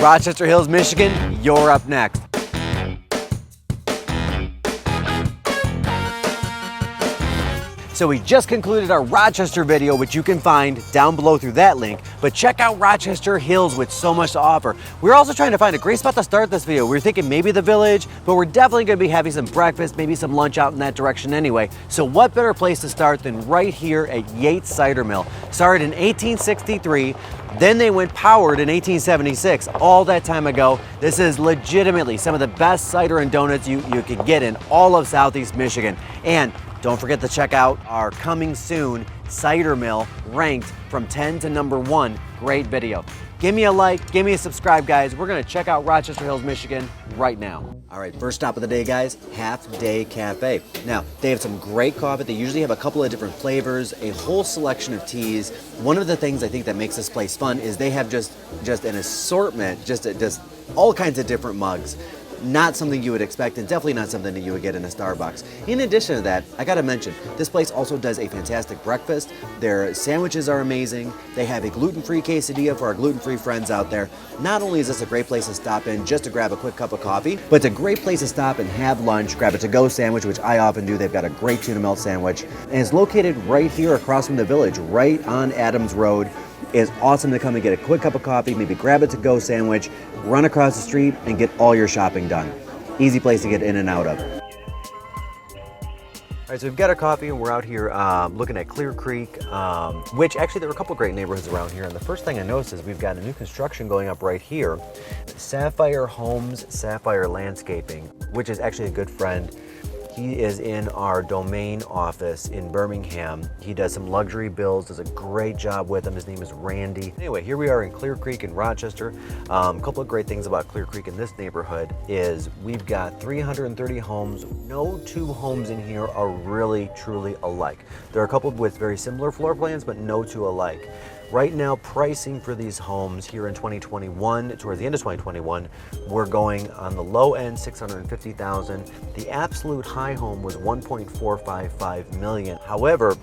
Rochester Hills, Michigan, you're up next. So we just concluded our Rochester video, which you can find down below through that link, but check out Rochester Hills with so much to offer. We're also trying to find a great spot to start this video. We were thinking maybe the Village, but we're definitely gonna be having some breakfast, maybe some lunch out in that direction anyway. So what better place to start than right here at Yates Cider Mill. Started in 1863, then they went powered in 1876, all that time ago. This is legitimately some of the best cider and donuts you could get in all of Southeast Michigan. And don't forget to check out our coming soon cider mill ranked from 10 to number 1. Great video. Give me a like, give me a subscribe, guys. We're gonna check out Rochester Hills, Michigan right now. All right, first stop of the day, guys, Half Day Cafe. Now, they have some great coffee. They usually have a couple of different flavors, a whole selection of teas. One of the things I think that makes this place fun is they have just an assortment, just all kinds of different mugs. Not something you would expect, and definitely not something that you would get in a Starbucks. In addition to that, I gotta mention, this place also does a fantastic breakfast. Their sandwiches are amazing. They have a gluten-free quesadilla for our gluten-free friends out there. Not only is this a great place to stop in just to grab a quick cup of coffee, but it's a great place to stop and have lunch, grab a to-go sandwich, which I often do. They've got a great tuna melt sandwich. And it's located right here across from the Village, right on Adams Road. It's awesome to come and get a quick cup of coffee, maybe grab a to-go sandwich, run across the street, and get all your shopping done. Easy place to get in and out of. All right, so we've got our coffee and we're out here looking at Clear Creek, which actually there are a couple great neighborhoods around here. And the first thing I noticed is we've got a new construction going up right here. Sapphire Homes, Sapphire Landscaping, which is actually a good friend. He is in our domain office in Birmingham. He does some luxury builds, does a great job with them. His name is Randy. Anyway, here we are in Clear Creek in Rochester. A couple of great things about Clear Creek in this neighborhood is we've got 330 homes. No two homes in here are really, truly alike. There are a couple with very similar floor plans, but no two alike. Right now, pricing for these homes here in 2021, towards the end of 2021, we're going on the low end, $650,000. The absolute high home was $1.455 million. However,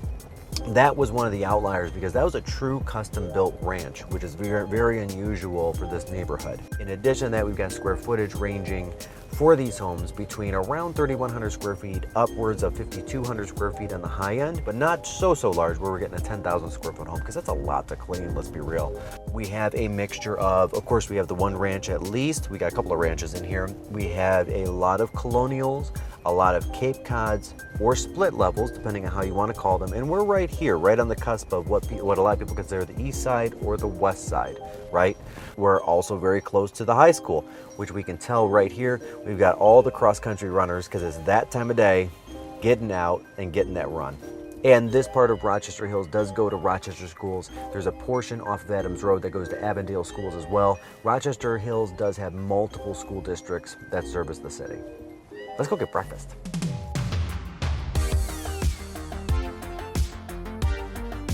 that was one of the outliers because that was a true custom-built ranch, which is very, very unusual for this neighborhood. In addition to that, we've got square footage ranging for these homes between around 3,100 square feet, upwards of 5,200 square feet on the high end, but not so large where we're getting a 10,000 square foot home because that's a lot to clean, let's be real. We have a mixture of course, we have the one ranch at least. We got a couple of ranches in here. We have a lot of colonials, a lot of Cape Cods or split levels, depending on how you want to call them. And we're right here, right on the cusp of what a lot of people consider the east side or the west side, right? We're also very close to the high school, which we can tell right here. We've got all the cross-country runners because it's that time of day, getting out and getting that run. And this part of Rochester Hills does go to Rochester schools. There's a portion off of Adams Road that goes to Avondale schools as well. Rochester Hills does have multiple school districts that service the city. Let's go get breakfast.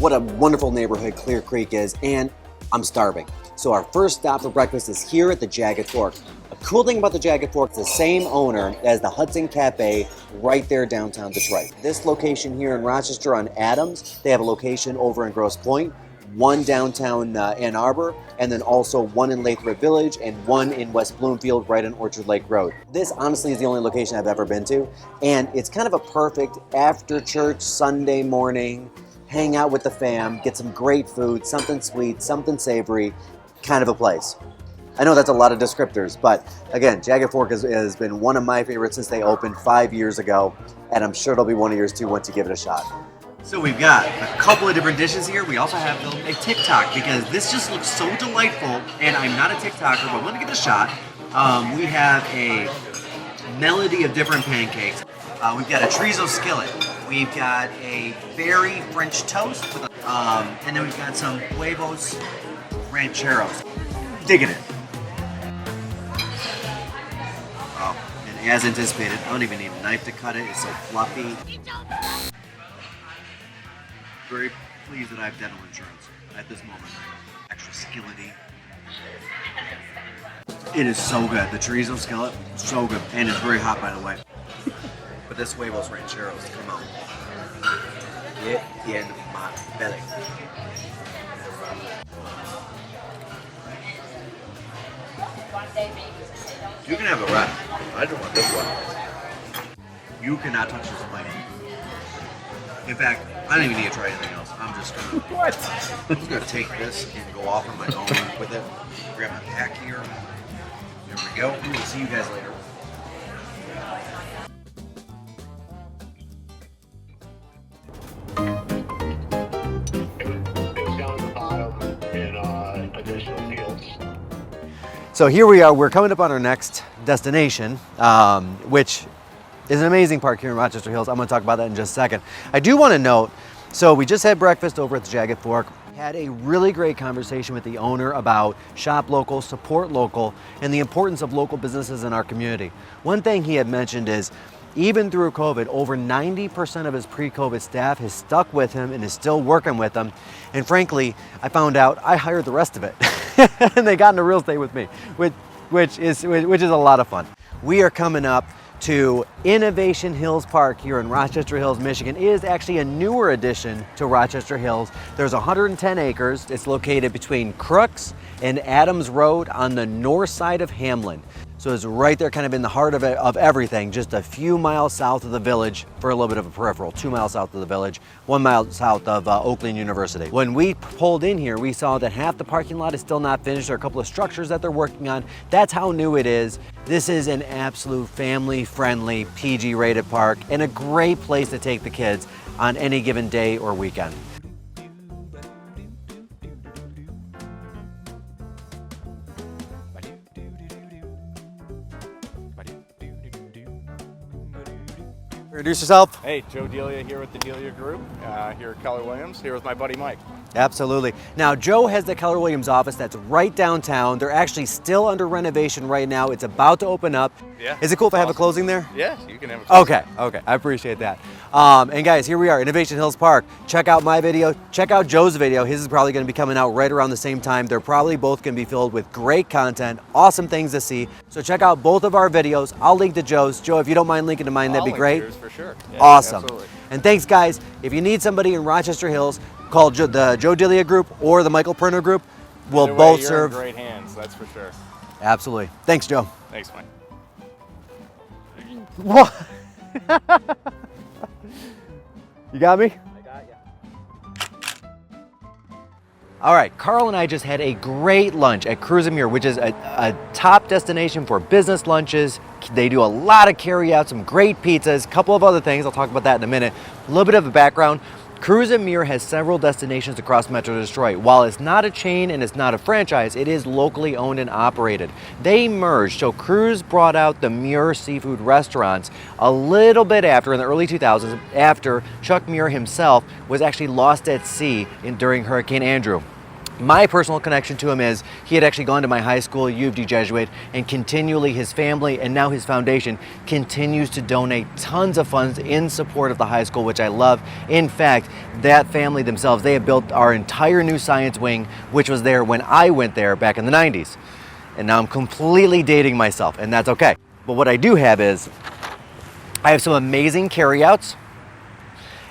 What a wonderful neighborhood Clear Creek is, and I'm starving. So our first stop for breakfast is here at the Jagged Fork. A cool thing about the Jagged Fork is the same owner as the Hudson Cafe right there downtown Detroit. This location here in Rochester on Adams, they have a location over in Grosse Pointe, one downtown Ann Arbor, and then also one in Lathrop Village and one in West Bloomfield right on Orchard Lake Road. This honestly is the only location I've ever been to, and it's kind of a perfect after church Sunday morning, hang out with the fam, get some great food, something sweet, something savory, kind of a place. I know that's a lot of descriptors, but again, Jagged Fork has been one of my favorites since they opened 5 years ago, and I'm sure it'll be one of yours too once you give it a shot. So we've got a couple of different dishes here. We also have a TikTok because this just looks so delightful, and I'm not a TikToker, but I want to give it a shot. We have a melody of different pancakes. We've got a chorizo skillet. We've got a berry French toast, with and then we've got some huevos rancheros. Digging it. Oh, and as anticipated, I don't even need a knife to cut it. It's so fluffy. Very pleased that I have dental insurance at this moment. Extra skillety. It is so good. The chorizo skillet, so good. And it's very hot, by the way. But this huevos rancheros, come on. Get in my belly. You can have the rest. I just want this one. You cannot touch this plate. In fact, I don't even need to try anything else. I'm just gonna What? I'm just gonna take this and go off on my own with it. Grab my pack here. There we go. We'll see you guys later. It's down at the bottom in additional fields. So here we are. We're coming up on our next destination, which is an amazing park here in Rochester Hills. I'm going to talk about that in just a second. I do want to note, so we just had breakfast over at the Jagged Fork. Had a really great conversation with the owner about shop local, support local, and the importance of local businesses in our community. One thing he had mentioned is, even through COVID, over 90% of his pre-COVID staff has stuck with him and is still working with him. And frankly, I found out I hired the rest of it. And they got into real estate with me, which is a lot of fun. We are coming up to Innovation Hills Park here in Rochester Hills, Michigan. It is actually a newer addition to Rochester Hills. There's 110 acres. It's located between Kruse and Adams Road on the north side of Hamlin. So it's right there kind of in the heart of everything, just a few miles south of the village for a little bit of a peripheral, 2 miles south of the village, 1 mile south of Oakland University. When we pulled in here, we saw that half the parking lot is still not finished. There are a couple of structures that they're working on. That's how new it is. This is an absolute family-friendly, PG-rated park and a great place to take the kids on any given day or weekend. Introduce yourself. Hey, Joe Delia here with the Delia Group, here at Keller Williams, here with my buddy Mike. Absolutely. Now, Joe has the Keller Williams office that's right downtown. They're actually still under renovation right now. It's about to open up. Yeah. Is it cool if I have a closing there? Yeah, you can have a closing. Okay, I appreciate that. And guys, here we are, Innovation Hills Park. Check out my video, check out Joe's video. His is probably gonna be coming out right around the same time. They're probably both gonna be filled with great content, awesome things to see. So check out both of our videos. I'll link to Joe's. Joe, if you don't mind linking to mine, that'd be great. Yours for sure. Yeah, awesome. Absolutely. And thanks, guys. If you need somebody in Rochester Hills, call the Joe Delia Group or the Michael Printer Group. We'll Either way, both you're serve. in great hands, that's for sure. Absolutely. Thanks, Joe. Thanks, Mike. What? You got me? I got you. All right, Carl and I just had a great lunch at Kruse and Muer, which is a top destination for business lunches. They do a lot of carry out, some great pizzas, a couple of other things. I'll talk about that in a minute. A little bit of a background. Kruse and Muer has several destinations across Metro Detroit. While it's not a chain and it's not a franchise, it is locally owned and operated. They merged, so Kruse brought out the Muer seafood restaurants a little bit after, in the early 2000s, after Chuck Muer himself was actually lost at sea during Hurricane Andrew. My personal connection to him is he had actually gone to my high school, U of D Jesuit, and continually his family and now his foundation continues to donate tons of funds in support of the high school, which I love. In fact, that family themselves, they have built our entire new science wing, which was there when I went there back in the 90s. And now I'm completely dating myself, and that's okay. But what I do have is, I have some amazing carryouts.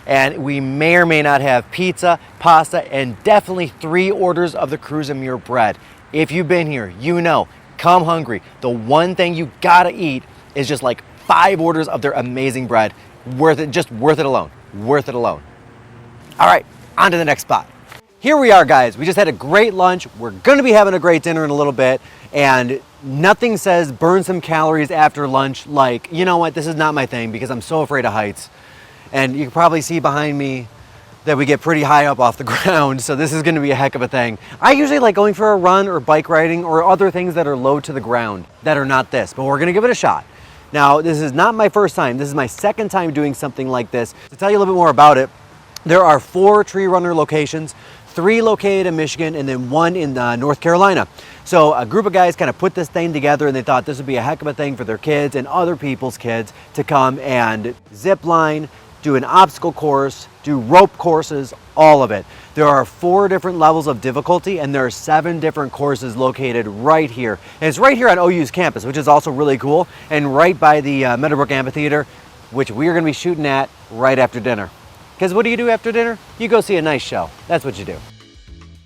And we may or may not have pizza, pasta, and definitely 3 orders of the Kruse and Muer bread. If you've been here, you know, come hungry. The one thing you gotta eat is just like 5 orders of their amazing bread. Worth it, just worth it alone. Worth it alone. All right, on to the next spot. Here we are, guys. We just had a great lunch. We're gonna be having a great dinner in a little bit. And nothing says burn some calories after lunch like, you know what, this is not my thing because I'm so afraid of heights. And you can probably see behind me that we get pretty high up off the ground, so this is gonna be a heck of a thing. I usually like going for a run or bike riding or other things that are low to the ground that are not this, but we're gonna give it a shot. Now, this is not my first time. This is my second time doing something like this. To tell you a little bit more about it, there are 4 Tree Runner locations, 3 located in Michigan and then 1 in North Carolina. So a group of guys kind of put this thing together and they thought this would be a heck of a thing for their kids and other people's kids to come and zip line, do an obstacle course, do rope courses, all of it. There are 4 different levels of difficulty and there are 7 different courses located right here. And it's right here on OU's campus, which is also really cool, and right by the Meadow Amphitheatre, which we are gonna be shooting at right after dinner. Because what do you do after dinner? You go see a nice show. That's what you do.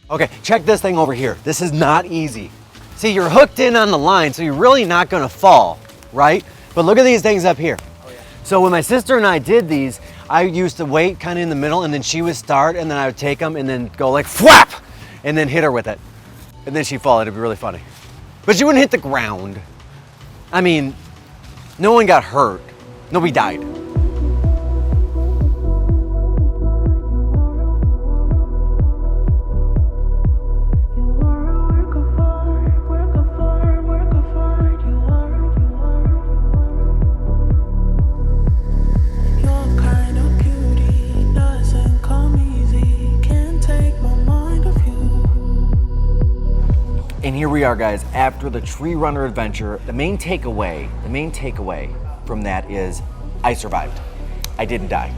Okay, check this thing over here. This is not easy. See, you're hooked in on the line, so you're really not gonna fall, right? But look at these things up here. Oh, yeah. So when my sister and I did these, I used to wait kind of in the middle, and then she would start, and then I would take them and then go like flap, and then hit her with it. And then she'd fall. It'd be really funny. But she wouldn't hit the ground. I mean, no one got hurt. Nobody died. And here we are, guys, after the tree runner adventure. The main takeaway from that is I survived. I didn't die.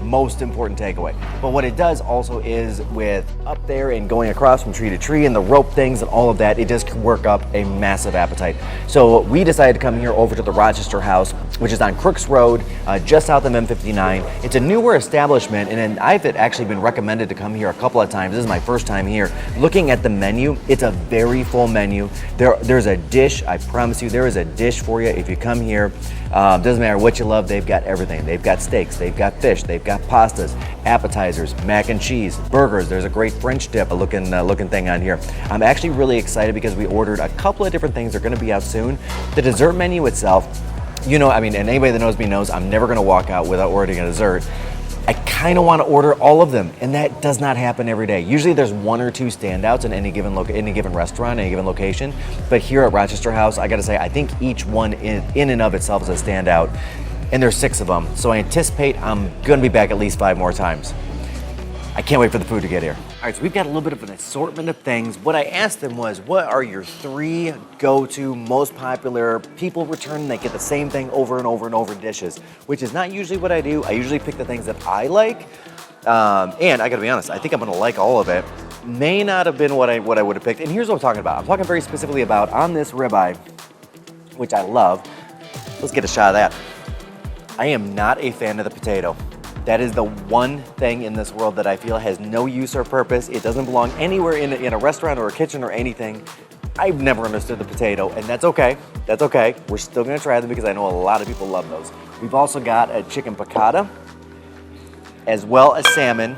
Most important takeaway. But what it does also is with up there and going across from tree to tree and the rope things and all of that, it does work up a massive appetite. So we decided to come here over to the Rochester House, which is on Crooks Road, just south of M59. It's a newer establishment, and I've actually been recommended to come here a couple of times. This is my first time here. Looking at the menu, it's a very full menu. There's a dish, I promise you, there is a dish for you if you come here. Doesn't matter what you love, they've got everything. They've got steaks, they've got fish, they've got pastas, appetizers, mac and cheese, burgers. There's a great French dip looking thing on here. I'm actually really excited because we ordered a couple of different things. They're gonna be out soon. The dessert menu itself, you know, I mean, and anybody that knows me knows I'm never gonna walk out without ordering a dessert. I kind of want to order all of them, and that does not happen every day. Usually there's one or two standouts in any given restaurant, any given location. But here at Rochester House, I gotta say, I think each one in and of itself is a standout, and there's 6 of them. So I anticipate I'm gonna be back at least 5 more times. I can't wait for the food to get here. All right, so we've got a little bit of an assortment of things. What I asked them was, what are your 3 go-to, most popular, people return, they get the same thing over and over and over dishes, which is not usually what I do. I usually pick the things that I like. And I gotta be honest, I think I'm gonna like all of it. May not have been what I would have picked. And here's what I'm talking about. I'm talking very specifically about on this ribeye, which I love. Let's get a shot of that. I am not a fan of the potato. That is the one thing in this world that I feel has no use or purpose. It doesn't belong anywhere in a restaurant or a kitchen or anything. I've never understood the potato, and that's okay. That's okay. We're still gonna try them because I know a lot of people love those. We've also got a chicken piccata, as well as salmon.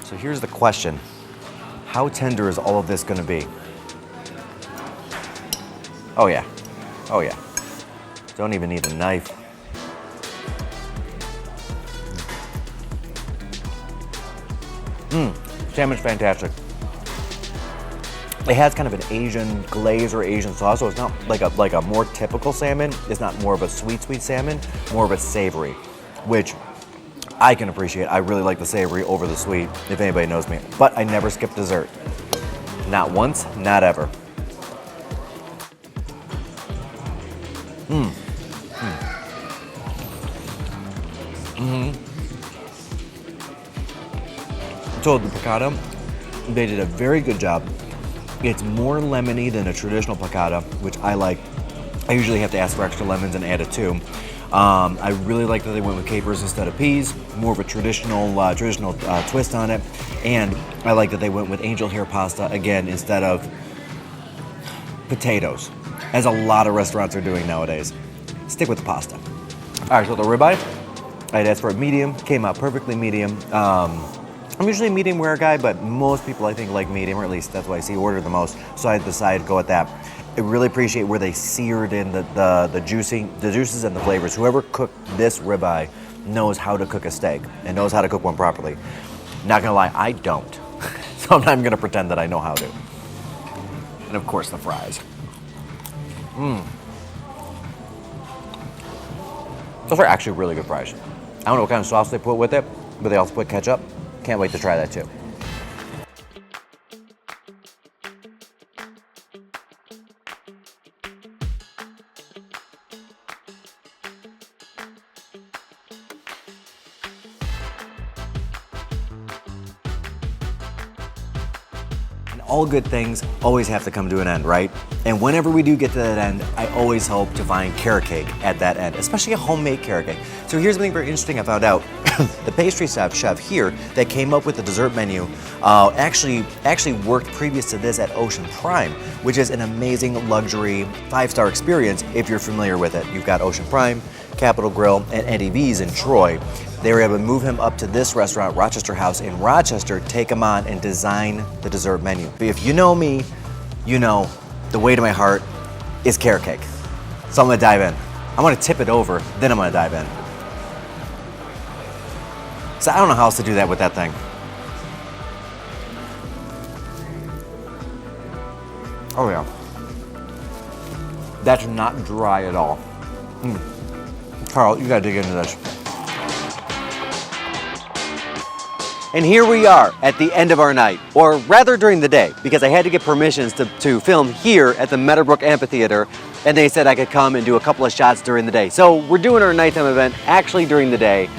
So here's the question. How tender is all of this gonna be? Oh yeah, oh yeah. Don't even need a knife. Salmon's fantastic. It has kind of an Asian glaze or Asian sauce, so it's not like a more typical salmon. It's not more of a sweet salmon, more of a savory, which I can appreciate. I really like the savory over the sweet, if anybody knows me. But I never skip dessert. Not once, not ever. So the piccata, they did a very good job. It's more lemony than a traditional piccata, which I like. I usually have to ask for extra lemons and add it too. I really like that they went with capers instead of peas, more of a traditional twist on it. And I like that they went with angel hair pasta again instead of potatoes, as a lot of restaurants are doing nowadays. Stick with the pasta. All right, so the ribeye, I'd asked for a medium, came out perfectly medium. I'm usually a medium rare guy, but most people I think like medium, or at least that's what I see ordered the most. So I decided to go with that. I really appreciate where they seared in the juices and the flavors. Whoever cooked this ribeye knows how to cook a steak and knows how to cook one properly. Not gonna lie, I don't. So I'm not even gonna pretend that I know how to. And of course the fries. Those are actually really good fries. I don't know what kind of sauce they put with it, but they also put ketchup. Can't wait to try that too. all good things always have to come to an end, right? And whenever we do get to that end, I always hope to find carrot cake at that end, especially a homemade carrot cake. So here's something very interesting I found out. The pastry chef here that came up with the dessert menu actually worked previous to this at Ocean Prime, which is an amazing luxury 5-star experience if you're familiar with it. You've got Ocean Prime, Capitol Grill, and Eddie V's in Troy. They were able to move him up to this restaurant, Rochester House in Rochester, take him on and design the dessert menu. If you know me, you know the way to my heart is carrot cake. So I'm gonna dive in. I'm gonna tip it over, then I'm gonna dive in. So I don't know how else to do that with that thing. Oh yeah. That's not dry at all. Carl, you gotta dig into this. And here we are at the end of our night, or rather during the day, because I had to get permissions to film here at the Meadow Amphitheatre, and they said I could come and do a couple of shots during the day. So we're doing our nighttime event actually during the day.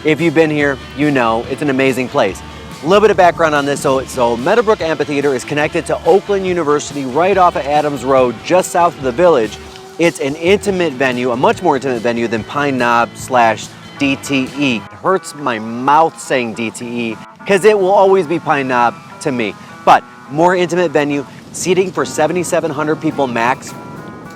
If you've been here, you know it's an amazing place. A little bit of background on this. So Meadow Amphitheatre is connected to Oakland University right off of Adams Road, just south of the village. It's an intimate venue, a much more intimate venue than Pine Knob / DTE. It hurts my mouth saying DTE because it will always be Pine Knob to me. But more intimate venue, seating for 7,700 people max.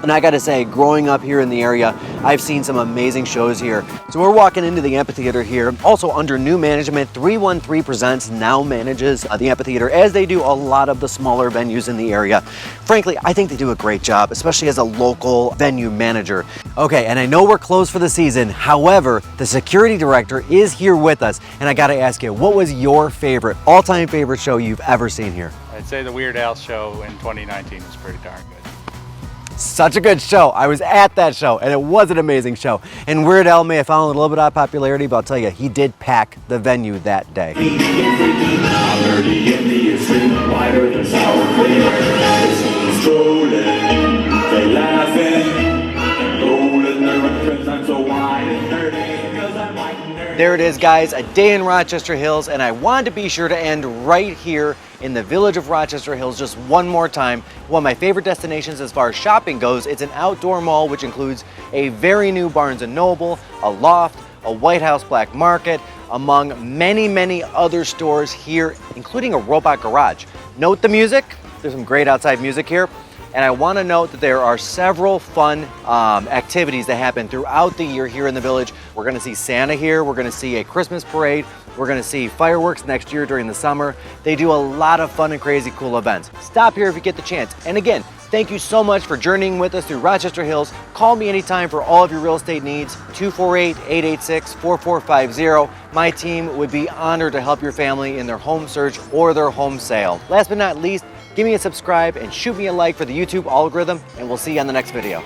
And I gotta say, growing up here in the area, I've seen some amazing shows here. So we're walking into the amphitheater here. Also under new management, 313 Presents now manages the amphitheater, as they do a lot of the smaller venues in the area. Frankly, I think they do a great job, especially as a local venue manager. Okay, and I know we're closed for the season. However, the security director is here with us. And I gotta ask you, what was your favorite, all-time favorite show you've ever seen here? I'd say the Weird Al show in 2019 was pretty darn good. Such a good show. I was at that show and it was an amazing show. And Weird Al may have found a little bit of popularity, but I'll tell you, he did pack the venue that day. There it is, guys, a day in Rochester Hills, and I wanted to be sure to end right here in the village of Rochester Hills just one more time. One of my favorite destinations as far as shopping goes. It's an outdoor mall which includes a very new Barnes & Noble, a Loft, a White House Black Market, among many, many other stores here, including a robot garage. Note the music. There's some great outside music here. And I want to note that there are several fun activities that happen throughout the year here in the village. We're going to see Santa here. We're going to see a Christmas parade. We're going to see fireworks next year during the summer. They do a lot of fun and crazy cool events. Stop here if you get the chance. And again, thank you so much for journeying with us through Rochester Hills. Call me anytime for all of your real estate needs, 248-886-4450. My team would be honored to help your family in their home search or their home sale. Last but not least, give me a subscribe and shoot me a like for the YouTube algorithm, and we'll see you on the next video.